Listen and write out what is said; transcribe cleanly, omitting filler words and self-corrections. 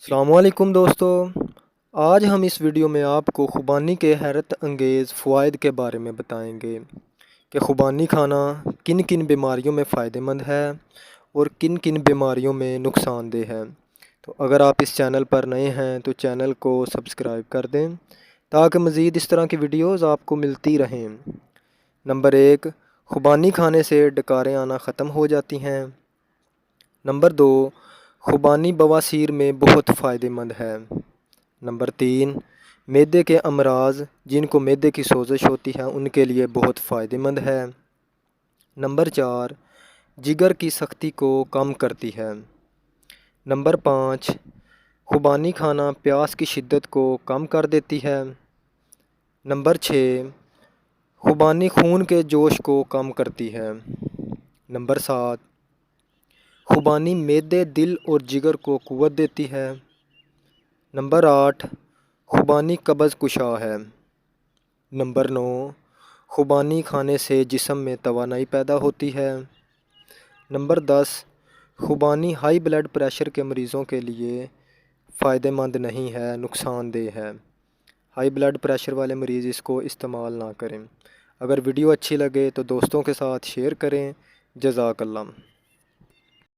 السلام علیکم دوستو، آج ہم اس ویڈیو میں آپ کو خوبانی کے حیرت انگیز فوائد کے بارے میں بتائیں گے کہ خوبانی کھانا کن کن بیماریوں میں فائدہ مند ہے اور کن کن بیماریوں میں نقصان دہ ہے۔ تو اگر آپ اس چینل پر نئے ہیں تو چینل کو سبسکرائب کر دیں تاکہ مزید اس طرح کی ویڈیوز آپ کو ملتی رہیں۔ نمبر 1، خوبانی کھانے سے ڈکاریں آنا ختم ہو جاتی ہیں۔ نمبر 2، خوبانی بواسیر میں بہت فائدہ مند ہے۔ نمبر 3، معدے کے امراض جن کو معدے کی سوزش ہوتی ہے ان کے لیے بہت فائدہ مند ہے۔ نمبر 4، جگر کی سختی کو کم کرتی ہے۔ نمبر 5، خوبانی کھانا پیاس کی شدت کو کم کر دیتی ہے۔ نمبر 6، خوبانی خون کے جوش کو کم کرتی ہے۔ نمبر 7، خوبانی معدے، دل اور جگر کو قوت دیتی ہے۔ نمبر 8، خوبانی قبض کشا ہے۔ نمبر 9، خوبانی کھانے سے جسم میں توانائی پیدا ہوتی ہے۔ نمبر 10، خوبانی ہائی بلڈ پریشر کے مریضوں کے لیے فائدہ مند نہیں ہے، نقصان دہ ہے۔ ہائی بلڈ پریشر والے مریض اس کو استعمال نہ کریں۔ اگر ویڈیو اچھی لگے تو دوستوں کے ساتھ شیئر کریں۔ جزاک اللہ۔